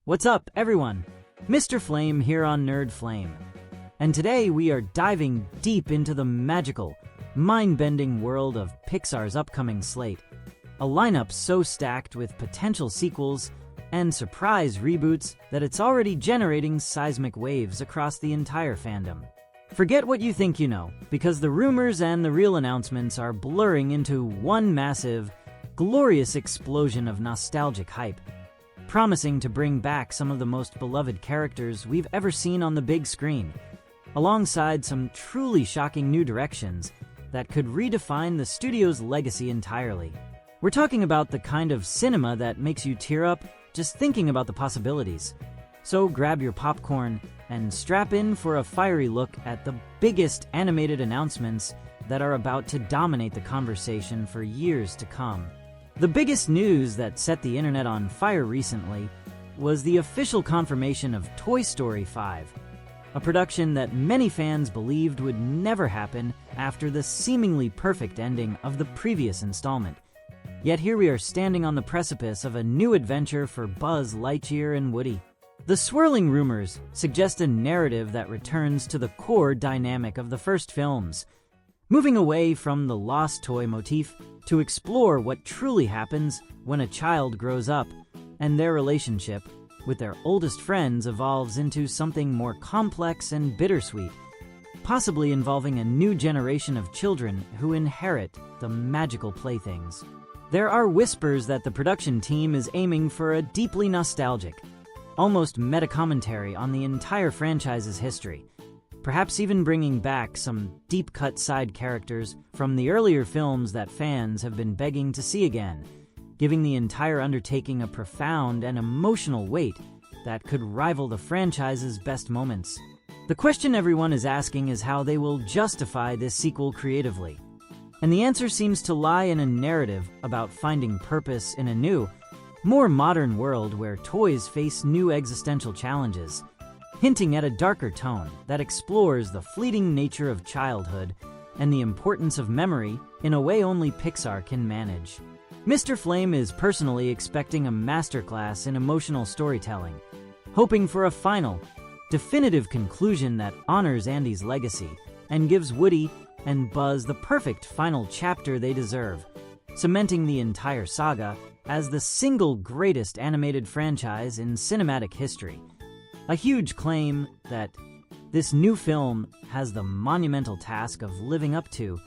What's up, everyone? Mr. Flame here on Nerd Flame. And today we are diving deep into the magical, mind-bending world of Pixar's upcoming slate. A lineup so stacked with potential sequels and surprise reboots that it's already generating seismic waves across the entire fandom. Forget what you think you know, because the rumors and the real announcements are blurring into one massive, glorious explosion of nostalgic hype, promising to bring back some of the most beloved characters we've ever seen on the big screen, alongside some truly shocking new directions that could redefine the studio's legacy entirely. We're talking about the kind of cinema that makes you tear up just thinking about the possibilities. So grab your popcorn and strap in for a fiery look at the biggest animated announcements that are about to dominate the conversation for years to come. The biggest news that set the internet on fire recently was the official confirmation of Toy Story 5, a production that many fans believed would never happen after the seemingly perfect ending of the previous installment. Yet here we are standing on the precipice of a new adventure for Buzz Lightyear and Woody. The swirling rumors suggest a narrative that returns to the core dynamic of the first films, moving away from the lost toy motif to explore what truly happens when a child grows up and their relationship with their oldest friends evolves into something more complex and bittersweet, possibly involving a new generation of children who inherit the magical playthings. There are whispers that the production team is aiming for a deeply nostalgic, almost meta-commentary on the entire franchise's history, perhaps even bringing back some deep-cut side characters from the earlier films that fans have been begging to see again, giving the entire undertaking a profound and emotional weight that could rival the franchise's best moments. The question everyone is asking is how they will justify this sequel creatively. And the answer seems to lie in a narrative about finding purpose in a new, more modern world where toys face new existential challenges, hinting at a darker tone that explores the fleeting nature of childhood and the importance of memory in a way only Pixar can manage. Mr. Flame is personally expecting a masterclass in emotional storytelling, hoping for a final, definitive conclusion that honors Andy's legacy and gives Woody and Buzz the perfect final chapter they deserve, cementing the entire saga as the single greatest animated franchise in cinematic history. A huge claim that this new film has the monumental task of living up to,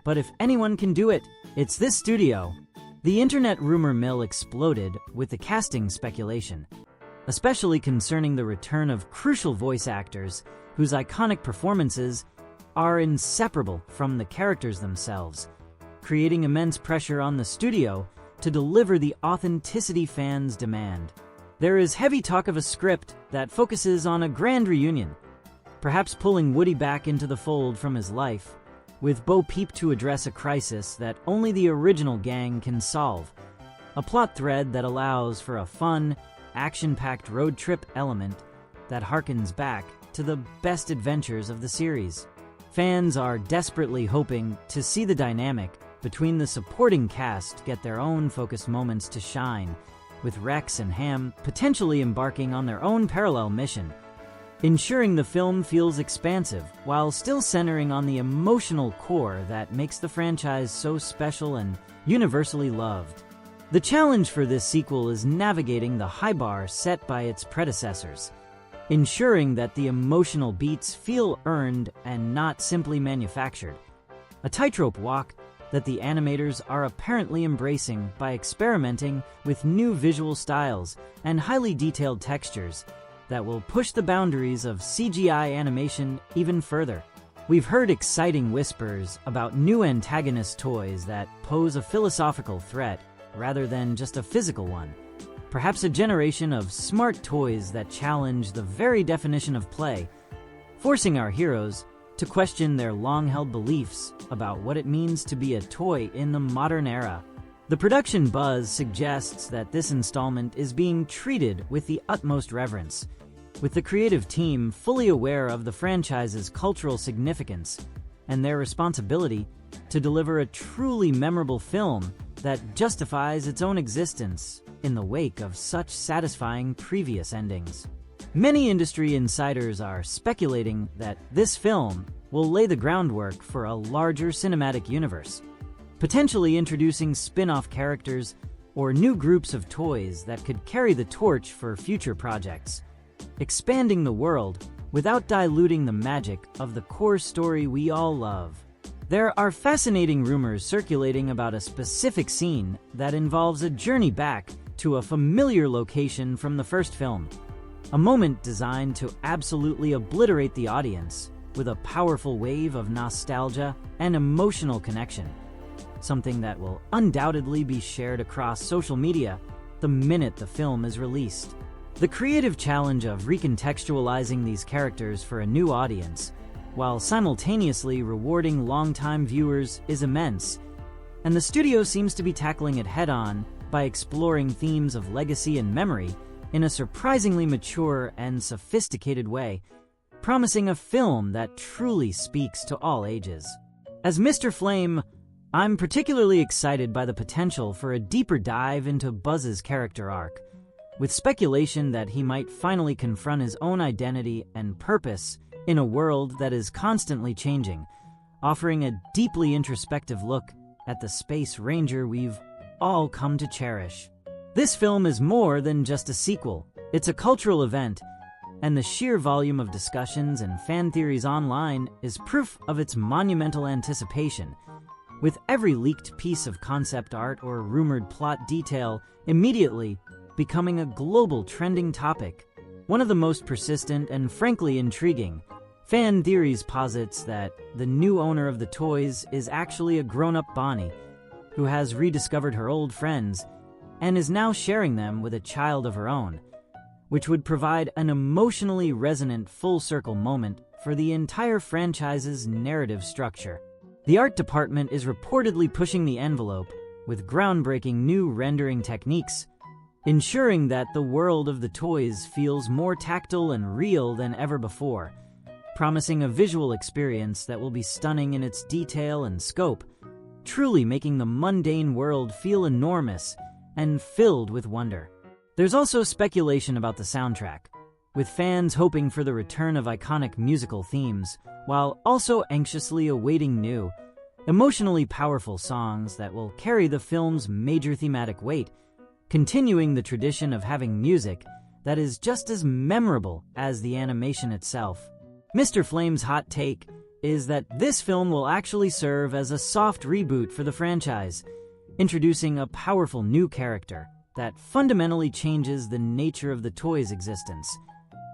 but if anyone can do it, it's this studio. The internet rumor mill exploded with the casting speculation, especially concerning the return of crucial voice actors whose iconic performances are inseparable from the characters themselves, creating immense pressure on the studio to deliver the authenticity fans demand. There is heavy talk of a script that focuses on a grand reunion, perhaps pulling Woody back into the fold from his life, with Bo Peep to address a crisis that only the original gang can solve, a plot thread that allows for a fun, action-packed road trip element that harkens back to the best adventures of the series. Fans are desperately hoping to see the dynamic between the supporting cast get their own focused moments to shine, with Rex and Ham potentially embarking on their own parallel mission, ensuring the film feels expansive while still centering on the emotional core that makes the franchise so special and universally loved. The challenge for this sequel is navigating the high bar set by its predecessors, ensuring that the emotional beats feel earned and not simply manufactured. A tightrope walk that the animators are apparently embracing by experimenting with new visual styles and highly detailed textures that will push the boundaries of CGI animation even further. We've heard exciting whispers about new antagonist toys that pose a philosophical threat rather than just a physical one. Perhaps a generation of smart toys that challenge the very definition of play, forcing our heroes to question their long-held beliefs about what it means to be a toy in the modern era. The production buzz suggests that this installment is being treated with the utmost reverence, with the creative team fully aware of the franchise's cultural significance and their responsibility to deliver a truly memorable film that justifies its own existence. in the wake of such satisfying previous endings. Many industry insiders are speculating that this film will lay the groundwork for a larger cinematic universe, potentially introducing spin-off characters or new groups of toys that could carry the torch for future projects, expanding the world without diluting the magic of the core story we all love. There are fascinating rumors circulating about a specific scene that involves a journey back to a familiar location from the first film, a moment designed to absolutely obliterate the audience with a powerful wave of nostalgia and emotional connection, something that will undoubtedly be shared across social media the minute the film is released. The creative challenge of recontextualizing these characters for a new audience, while simultaneously rewarding longtime viewers, is immense, and the studio seems to be tackling it head-on by exploring themes of legacy and memory in a surprisingly mature and sophisticated way, promising a film that truly speaks to all ages. As Mr. Flame, I'm particularly excited by the potential for a deeper dive into Buzz's character arc, with speculation that he might finally confront his own identity and purpose in a world that is constantly changing, offering a deeply introspective look at the space ranger we've all come to cherish. This film is more than just a sequel. It's a cultural event, and the sheer volume of discussions and fan theories online is proof of its monumental anticipation, with every leaked piece of concept art or rumored plot detail immediately becoming a global trending topic. One of the most persistent and frankly intriguing fan theories posits that the new owner of the toys is actually a grown-up Bonnie who has rediscovered her old friends and is now sharing them with a child of her own, which would provide an emotionally resonant full-circle moment for the entire franchise's narrative structure. The art department is reportedly pushing the envelope with groundbreaking new rendering techniques, ensuring that the world of the toys feels more tactile and real than ever before, promising a visual experience that will be stunning in its detail and scope, truly making the mundane world feel enormous and filled with wonder. There's also speculation about the soundtrack, with fans hoping for the return of iconic musical themes, while also anxiously awaiting new, emotionally powerful songs that will carry the film's major thematic weight, continuing the tradition of having music that is just as memorable as the animation itself. Mr. Flame's hot take is that this film will actually serve as a soft reboot for the franchise, introducing a powerful new character that fundamentally changes the nature of the toy's existence,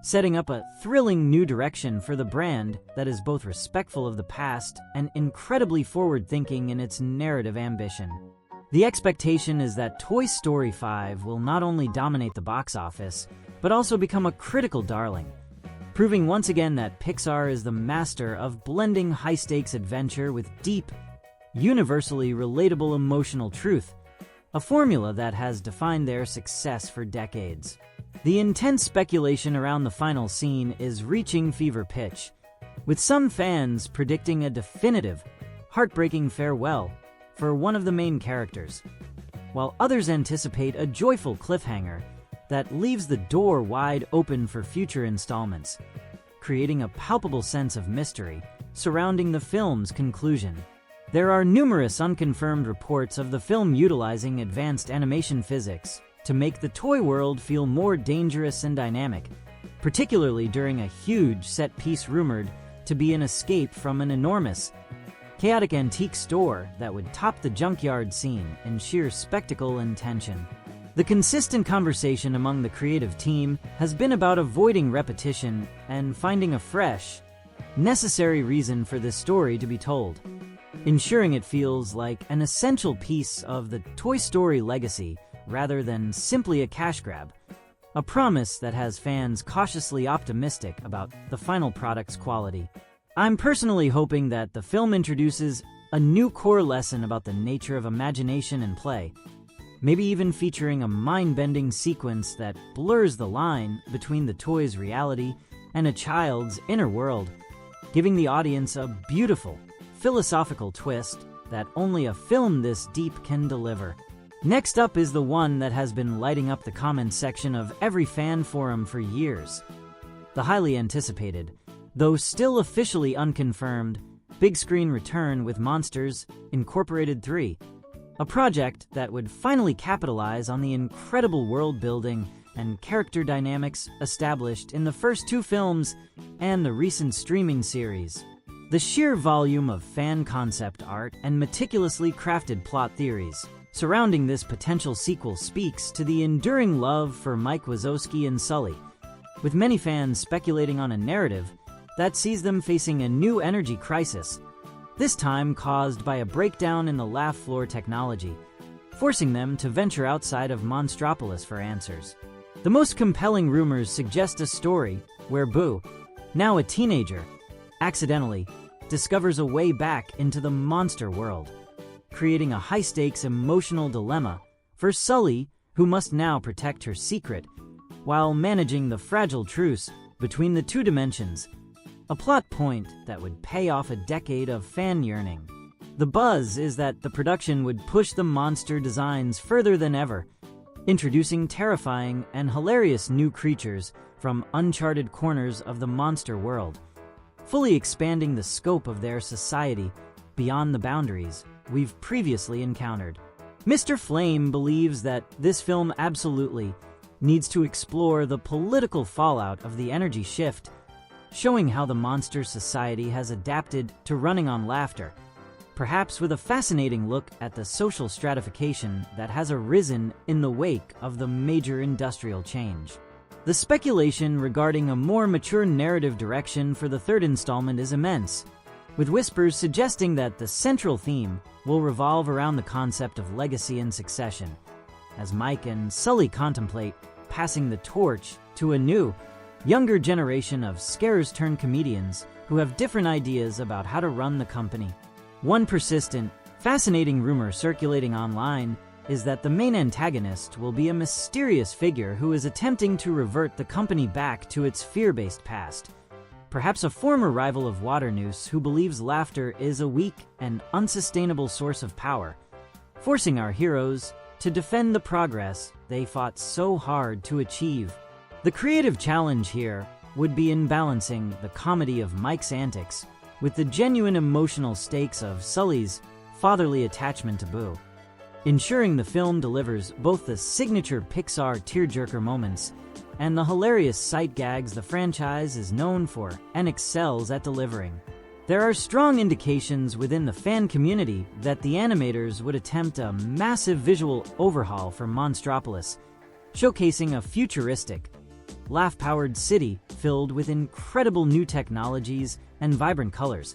setting up a thrilling new direction for the brand that is both respectful of the past and incredibly forward-thinking in its narrative ambition. The expectation is that Toy Story 5 will not only dominate the box office, but also become a critical darling, proving once again that Pixar is the master of blending high-stakes adventure with deep, universally relatable emotional truth, a formula that has defined their success for decades. The intense speculation around the final scene is reaching fever pitch, with some fans predicting a definitive, heartbreaking farewell for one of the main characters, while others anticipate a joyful cliffhanger that leaves the door wide open for future installments, creating a palpable sense of mystery surrounding the film's conclusion. There are numerous unconfirmed reports of the film utilizing advanced animation physics to make the toy world feel more dangerous and dynamic, particularly during a huge set piece rumored to be an escape from an enormous, chaotic antique store that would top the junkyard scene in sheer spectacle and tension. The consistent conversation among the creative team has been about avoiding repetition and finding a fresh, necessary reason for this story to be told, ensuring it feels like an essential piece of the Toy Story legacy rather than simply a cash grab, a promise that has fans cautiously optimistic about the final product's quality. I'm personally hoping that the film introduces a new core lesson about the nature of imagination and play, maybe even featuring a mind-bending sequence that blurs the line between the toy's reality and a child's inner world, giving the audience a beautiful, philosophical twist that only a film this deep can deliver. Next up is the one that has been lighting up the comments section of every fan forum for years. The highly anticipated, though still officially unconfirmed, big screen return with Monsters, Incorporated 3. A project that would finally capitalize on the incredible world building and character dynamics established in the first two films and the recent streaming series. The sheer volume of fan concept art and meticulously crafted plot theories surrounding this potential sequel speaks to the enduring love for Mike Wazowski and Sully, with many fans speculating on a narrative that sees them facing a new energy crisis, this time caused by a breakdown in the laugh floor technology, forcing them to venture outside of Monstropolis for answers. The most compelling rumors suggest a story where Boo, now a teenager, accidentally discovers a way back into the monster world, creating a high-stakes emotional dilemma for Sully, who must now protect her secret while managing the fragile truce between the two dimensions, a plot point that would pay off a decade of fan yearning. The buzz is that the production would push the monster designs further than ever, introducing terrifying and hilarious new creatures from uncharted corners of the monster world, fully expanding the scope of their society beyond the boundaries we've previously encountered. Mr. Flame believes that this film absolutely needs to explore the political fallout of the energy shift, showing how the monster society has adapted to running on laughter, perhaps with a fascinating look at the social stratification that has arisen in the wake of the major industrial change. The speculation regarding a more mature narrative direction for the third installment is immense, with whispers suggesting that the central theme will revolve around the concept of legacy and succession, as Mike and Sully contemplate passing the torch to a new, younger generation of scarers-turned-comedians who have different ideas about how to run the company. One persistent, fascinating rumor circulating online is that the main antagonist will be a mysterious figure who is attempting to revert the company back to its fear-based past. Perhaps a former rival of Waternoose who believes laughter is a weak and unsustainable source of power, forcing our heroes to defend the progress they fought so hard to achieve. The creative challenge here would be in balancing the comedy of Mike's antics with the genuine emotional stakes of Sully's fatherly attachment to Boo, ensuring the film delivers both the signature Pixar tearjerker moments and the hilarious sight gags the franchise is known for and excels at delivering. There are strong indications within the fan community that the animators would attempt a massive visual overhaul for Monstropolis, showcasing a futuristic, laugh-powered city filled with incredible new technologies and vibrant colors,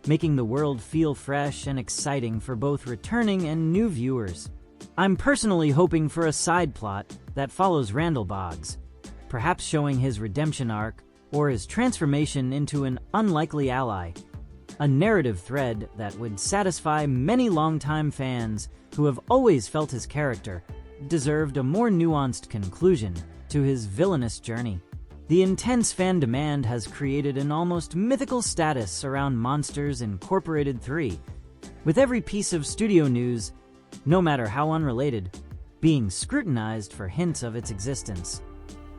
making the world feel fresh and exciting for both returning and new viewers. I'm personally hoping for a side plot that follows Randall Boggs, perhaps showing his redemption arc or his transformation into an unlikely ally, a narrative thread that would satisfy many longtime fans who have always felt his character deserved a more nuanced conclusion to his villainous journey. The intense fan demand has created an almost mythical status around Monsters Incorporated 3, with every piece of studio news, no matter how unrelated, being scrutinized for hints of its existence,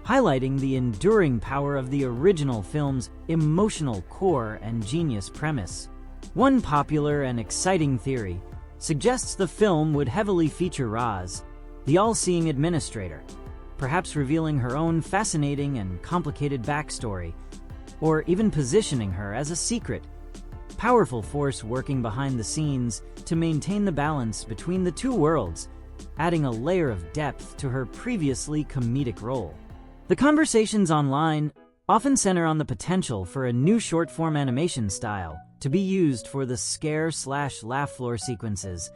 highlighting the enduring power of the original film's emotional core and genius premise. One popular and exciting theory suggests the film would heavily feature Roz, the all-seeing administrator, perhaps revealing her own fascinating and complicated backstory, or even positioning her as a secret, powerful force working behind the scenes to maintain the balance between the two worlds, adding a layer of depth to her previously comedic role. The conversations online often center on the potential for a new short-form animation style to be used for the scare/laugh floor sequences,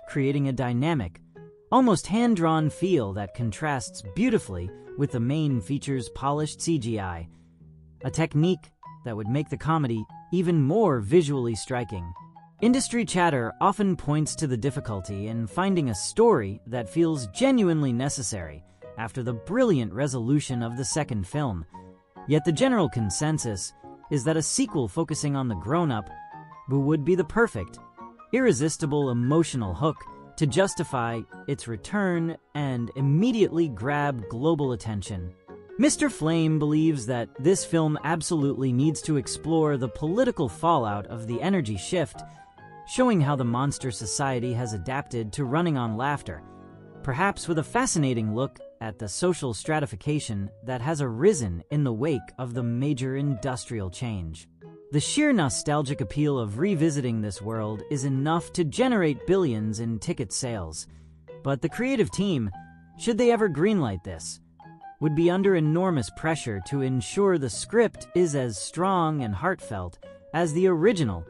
creating a dynamic, almost hand-drawn feel that contrasts beautifully with the main feature's polished CGI, a technique that would make the comedy even more visually striking. Industry chatter often points to the difficulty in finding a story that feels genuinely necessary after the brilliant resolution of the second film, yet the general consensus is that a sequel focusing on the grown-up Boo would be the perfect, irresistible emotional hook to justify its return and immediately grab global attention. Mr. Flame believes that this film absolutely needs to explore the political fallout of the energy shift, showing how the monster society has adapted to running on laughter, perhaps with a fascinating look at the social stratification that has arisen in the wake of the major industrial change. The sheer nostalgic appeal of revisiting this world is enough to generate billions in ticket sales, but the creative team, should they ever greenlight this, would be under enormous pressure to ensure the script is as strong and heartfelt as the original,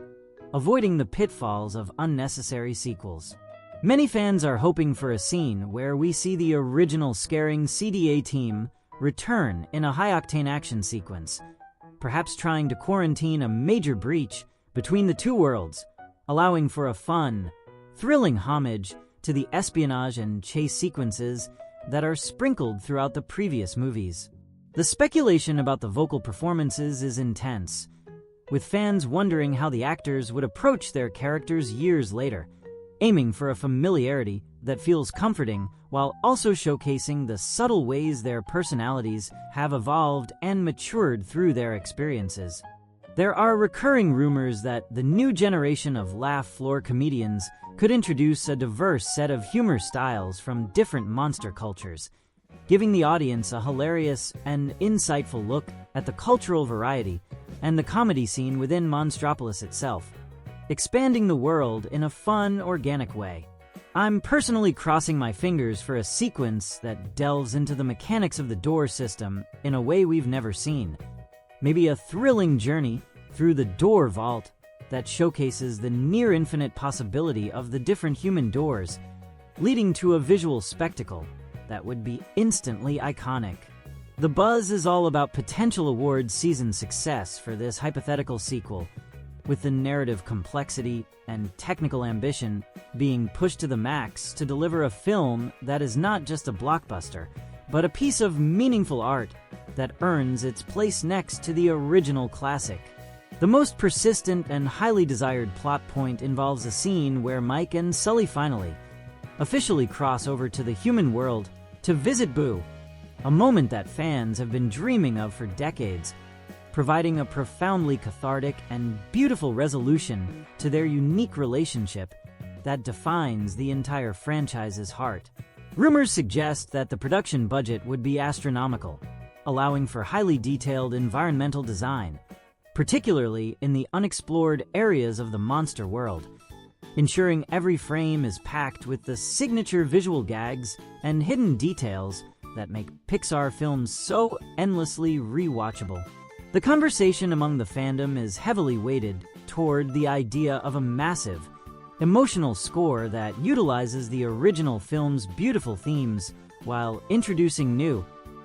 avoiding the pitfalls of unnecessary sequels. Many fans are hoping for a scene where we see the original scaring CDA team return in a high-octane action sequence, perhaps trying to quarantine a major breach between the two worlds, allowing for a fun, thrilling homage to the espionage and chase sequences that are sprinkled throughout the previous movies. The speculation about the vocal performances is intense, with fans wondering how the actors would approach their characters years later, aiming for a familiarity that feels comforting while also showcasing the subtle ways their personalities have evolved and matured through their experiences. There are recurring rumors that the new generation of laugh floor comedians could introduce a diverse set of humor styles from different monster cultures, giving the audience a hilarious and insightful look at the cultural variety and the comedy scene within Monstropolis itself, expanding the world in a fun, organic way. I'm personally crossing my fingers for a sequence that delves into the mechanics of the door system in a way we've never seen. Maybe a thrilling journey through the door vault that showcases the near-infinite possibility of the different human doors, leading to a visual spectacle that would be instantly iconic. The buzz is all about potential award season success for this hypothetical sequel, with the narrative complexity and technical ambition being pushed to the max to deliver a film that is not just a blockbuster, but a piece of meaningful art that earns its place next to the original classic. The most persistent and highly desired plot point involves a scene where Mike and Sully finally, officially cross over to the human world to visit Boo, a moment that fans have been dreaming of for decades, providing a profoundly cathartic and beautiful resolution to their unique relationship that defines the entire franchise's heart. Rumors suggest that the production budget would be astronomical, allowing for highly detailed environmental design, particularly in the unexplored areas of the monster world, ensuring every frame is packed with the signature visual gags and hidden details that make Pixar films so endlessly rewatchable. The conversation among the fandom is heavily weighted toward the idea of a massive, emotional score that utilizes the original film's beautiful themes while introducing new,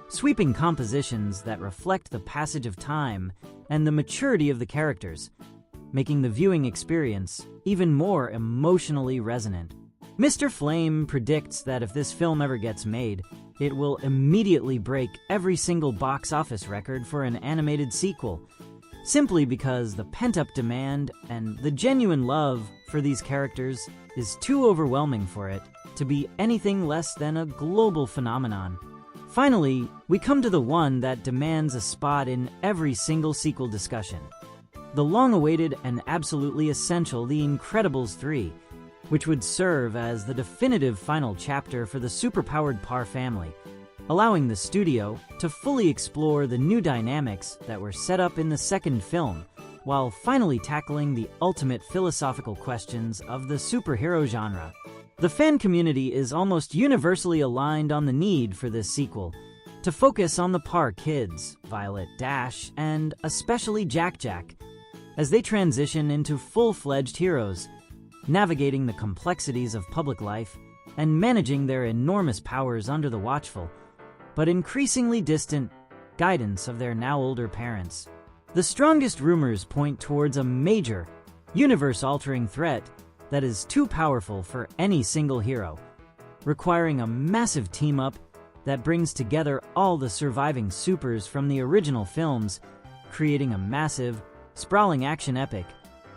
sweeping compositions that reflect the passage of time and the maturity of the characters, making the viewing experience even more emotionally resonant. Mr. Flame predicts that if this film ever gets made, it will immediately break every single box office record for an animated sequel, simply because the pent-up demand and the genuine love for these characters is too overwhelming for it to be anything less than a global phenomenon. Finally, we come to the one that demands a spot in every single sequel discussion: the long-awaited and absolutely essential The Incredibles 3, which would serve as the definitive final chapter for the superpowered Parr family, allowing the studio to fully explore the new dynamics that were set up in the second film, while finally tackling the ultimate philosophical questions of the superhero genre. The fan community is almost universally aligned on the need for this sequel, to focus on the Parr kids, Violet, Dash, and especially Jack, as they transition into full-fledged heroes, navigating the complexities of public life and managing their enormous powers under the watchful, but increasingly distant, guidance of their now older parents. The strongest rumors point towards a major, universe-altering threat that is too powerful for any single hero, requiring a massive team-up that brings together all the surviving supers from the original films, creating a massive, sprawling action epic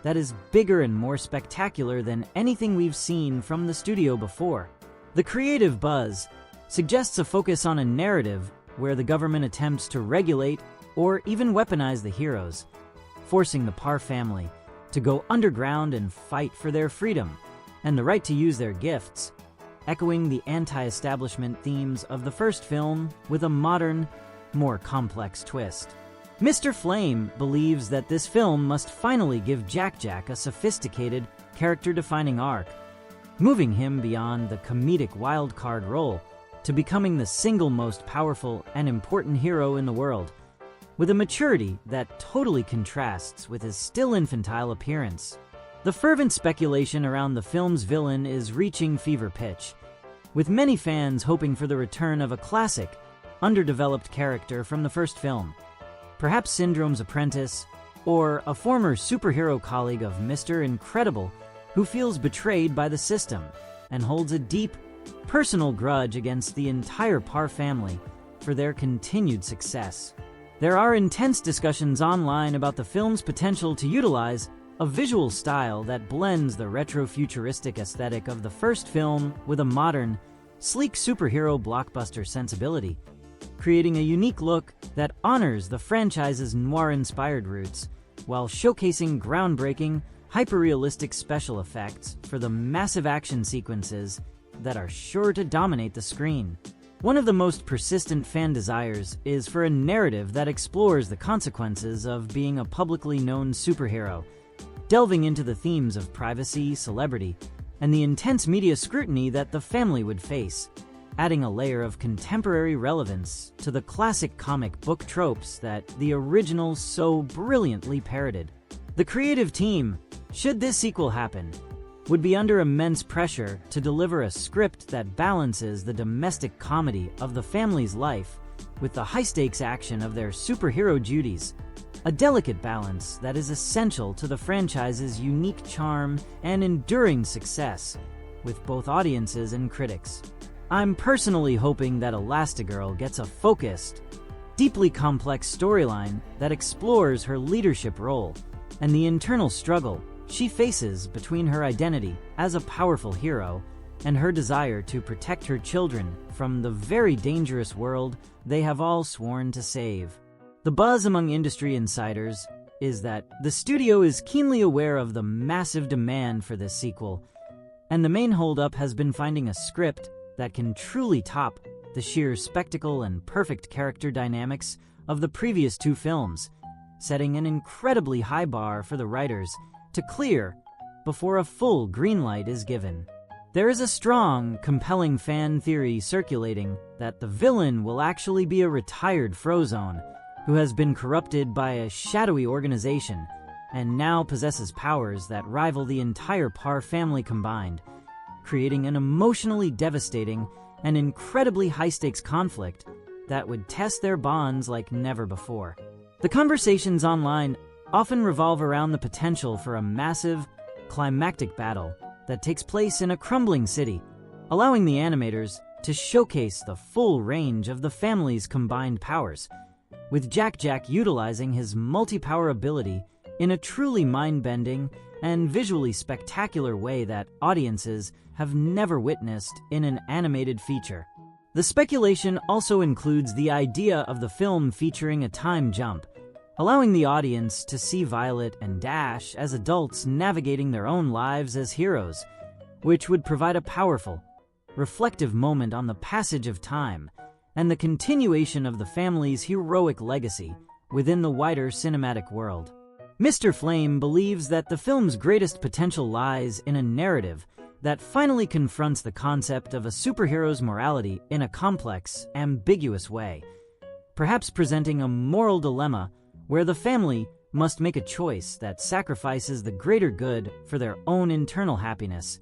that is bigger and more spectacular than anything we've seen from the studio before. The creative buzz suggests a focus on a narrative where the government attempts to regulate or even weaponize the heroes, forcing the Parr family to go underground and fight for their freedom and the right to use their gifts, echoing the anti-establishment themes of the first film with a modern, more complex twist. Mr. Flame believes that this film must finally give Jack-Jack a sophisticated, character-defining arc, moving him beyond the comedic wildcard role to becoming the single most powerful and important hero in the world, with a maturity that totally contrasts with his still infantile appearance. The fervent speculation around the film's villain is reaching fever pitch, with many fans hoping for the return of a classic, underdeveloped character from the first film, perhaps Syndrome's apprentice, or a former superhero colleague of Mr. Incredible who feels betrayed by the system and holds a deep, personal grudge against the entire Parr family for their continued success. There are intense discussions online about the film's potential to utilize a visual style that blends the retro-futuristic aesthetic of the first film with a modern, sleek superhero blockbuster sensibility, creating a unique look that honors the franchise's noir-inspired roots while showcasing groundbreaking, hyper-realistic special effects for the massive action sequences that are sure to dominate the screen. One of the most persistent fan desires is for a narrative that explores the consequences of being a publicly known superhero, delving into the themes of privacy, celebrity, and the intense media scrutiny that the family would face, adding a layer of contemporary relevance to the classic comic book tropes that the original so brilliantly parodied. The creative team, should this sequel happen, would be under immense pressure to deliver a script that balances the domestic comedy of the family's life with the high-stakes action of their superhero duties, a delicate balance that is essential to the franchise's unique charm and enduring success with both audiences and critics. I'm personally hoping that Elastigirl gets a focused, deeply complex storyline that explores her leadership role and the internal struggle she faces between her identity as a powerful hero and her desire to protect her children from the very dangerous world they have all sworn to save. The buzz among industry insiders is that the studio is keenly aware of the massive demand for this sequel, and the main holdup has been finding a script that can truly top the sheer spectacle and perfect character dynamics of the previous two films, setting an incredibly high bar for the writers to clear before a full green light is given. There is a strong, compelling fan theory circulating that the villain will actually be a retired Frozone who has been corrupted by a shadowy organization and now possesses powers that rival the entire Parr family combined, creating an emotionally devastating and incredibly high-stakes conflict that would test their bonds like never before. The conversations online often revolve around the potential for a massive, climactic battle that takes place in a crumbling city, allowing the animators to showcase the full range of the family's combined powers, with Jack-Jack utilizing his multi-power ability in a truly mind-bending and visually spectacular way that audiences have never witnessed in an animated feature. The speculation also includes the idea of the film featuring a time jump, allowing the audience to see Violet and Dash as adults navigating their own lives as heroes, which would provide a powerful, reflective moment on the passage of time and the continuation of the family's heroic legacy within the wider cinematic world. Mr. Flame believes that the film's greatest potential lies in a narrative that finally confronts the concept of a superhero's morality in a complex, ambiguous way, perhaps presenting a moral dilemma where the family must make a choice that sacrifices the greater good for their own internal happiness,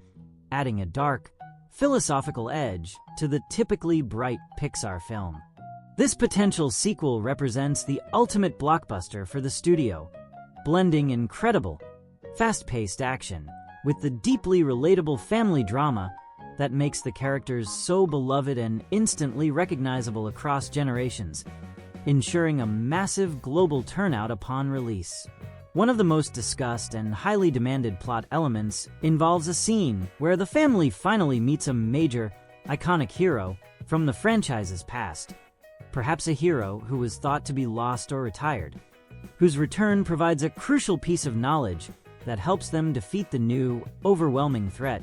adding a dark, philosophical edge to the typically bright Pixar film. This potential sequel represents the ultimate blockbuster for the studio, blending incredible, fast-paced action with the deeply relatable family drama that makes the characters so beloved and instantly recognizable across generations, ensuring a massive global turnout upon release. One of the most discussed and highly demanded plot elements involves a scene where the family finally meets a major, iconic hero from the franchise's past. Perhaps a hero who was thought to be lost or retired, whose return provides a crucial piece of knowledge that helps them defeat the new, overwhelming threat,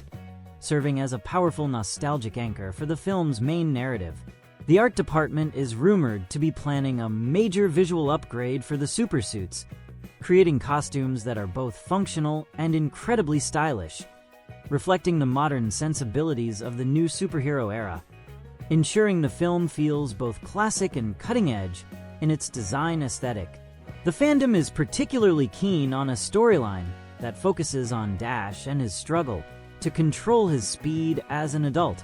serving as a powerful nostalgic anchor for the film's main narrative. The art department is rumored to be planning a major visual upgrade for the supersuits, creating costumes that are both functional and incredibly stylish, reflecting the modern sensibilities of the new superhero era, ensuring the film feels both classic and cutting-edge in its design aesthetic. The fandom is particularly keen on a storyline that focuses on Dash and his struggle to control his speed as an adult,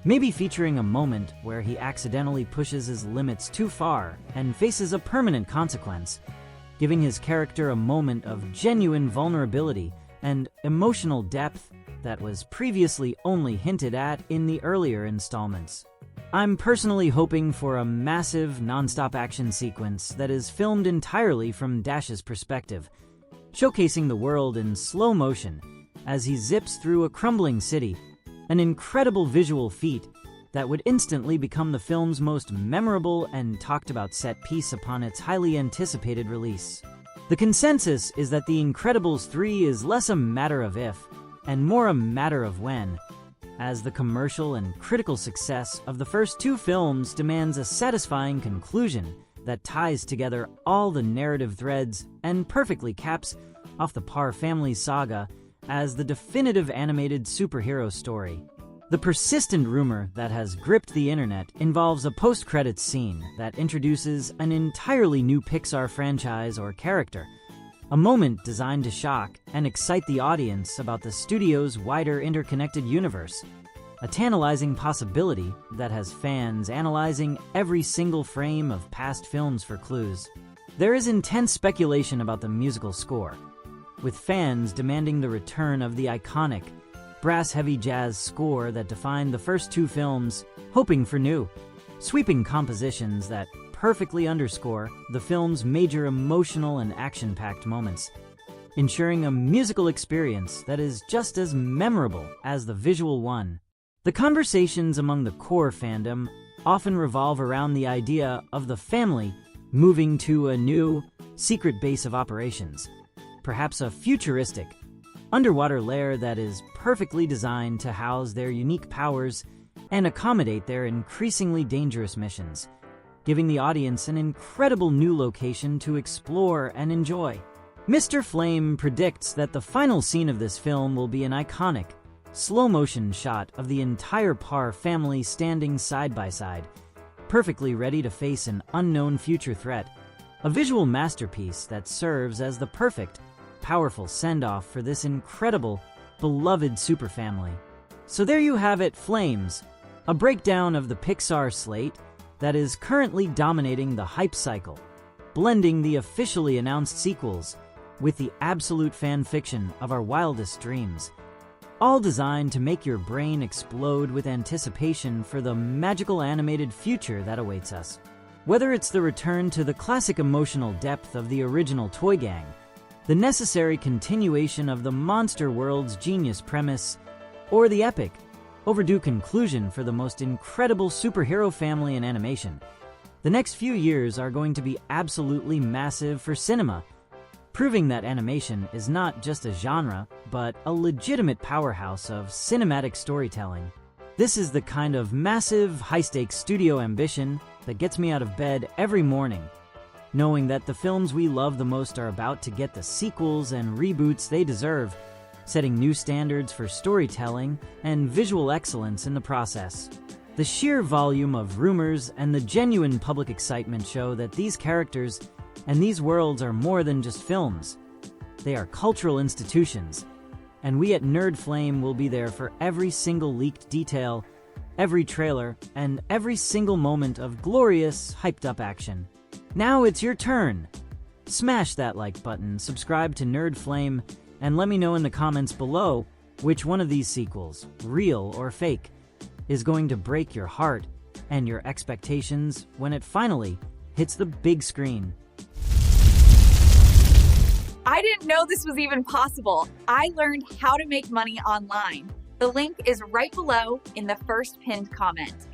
maybe featuring a moment where he accidentally pushes his limits too far and faces a permanent consequence, giving his character a moment of genuine vulnerability and emotional depth that was previously only hinted at in the earlier installments. I'm personally hoping for a massive, non-stop action sequence that is filmed entirely from Dash's perspective, showcasing the world in slow motion as he zips through a crumbling city, an incredible visual feat that would instantly become the film's most memorable and talked about set piece upon its highly anticipated release. The consensus is that The Incredibles 3 is less a matter of if, and more a matter of when, as the commercial and critical success of the first two films demands a satisfying conclusion that ties together all the narrative threads and perfectly caps off the Parr family saga as the definitive animated superhero story. The persistent rumor that has gripped the internet involves a post-credits scene that introduces an entirely new Pixar franchise or character, a moment designed to shock and excite the audience about the studio's wider interconnected universe, a tantalizing possibility that has fans analyzing every single frame of past films for clues. There is intense speculation about the musical score, with fans demanding the return of the iconic, brass-heavy jazz score that defined the first two films, hoping for new, sweeping compositions that perfectly underscore the film's major emotional and action-packed moments, ensuring a musical experience that is just as memorable as the visual one. The conversations among the core fandom often revolve around the idea of the family moving to a new, secret base of operations, perhaps a futuristic, underwater lair that is perfectly designed to house their unique powers and accommodate their increasingly dangerous missions, giving the audience an incredible new location to explore and enjoy. Mr. Flame predicts that the final scene of this film will be an iconic, slow-motion shot of the entire Parr family standing side by side, perfectly ready to face an unknown future threat, a visual masterpiece that serves as the perfect, powerful send-off for this incredible, beloved superfamily. So there you have it, Flames, a breakdown of the Pixar slate that is currently dominating the hype cycle, blending the officially announced sequels with the absolute fan fiction of our wildest dreams, all designed to make your brain explode with anticipation for the magical animated future that awaits us. Whether it's the return to the classic emotional depth of the original Toy Gang, the necessary continuation of the monster world's genius premise, or the epic, overdue conclusion for the most incredible superhero family in animation, the next few years are going to be absolutely massive for cinema, proving that animation is not just a genre, but a legitimate powerhouse of cinematic storytelling. This is the kind of massive, high-stakes studio ambition that gets me out of bed every morning, knowing that the films we love the most are about to get the sequels and reboots they deserve, setting new standards for storytelling and visual excellence in the process. The sheer volume of rumors and the genuine public excitement show that these characters and these worlds are more than just films. They are cultural institutions, and we at Nerd Flame will be there for every single leaked detail, every trailer, and every single moment of glorious, hyped-up action. Now it's your turn. Smash that like button, subscribe to Nerd Flame, and let me know in the comments below which one of these sequels, real or fake, is going to break your heart and your expectations when it finally hits the big screen. I didn't know this was even possible. I learned how to make money online. The link is right below in the first pinned comment.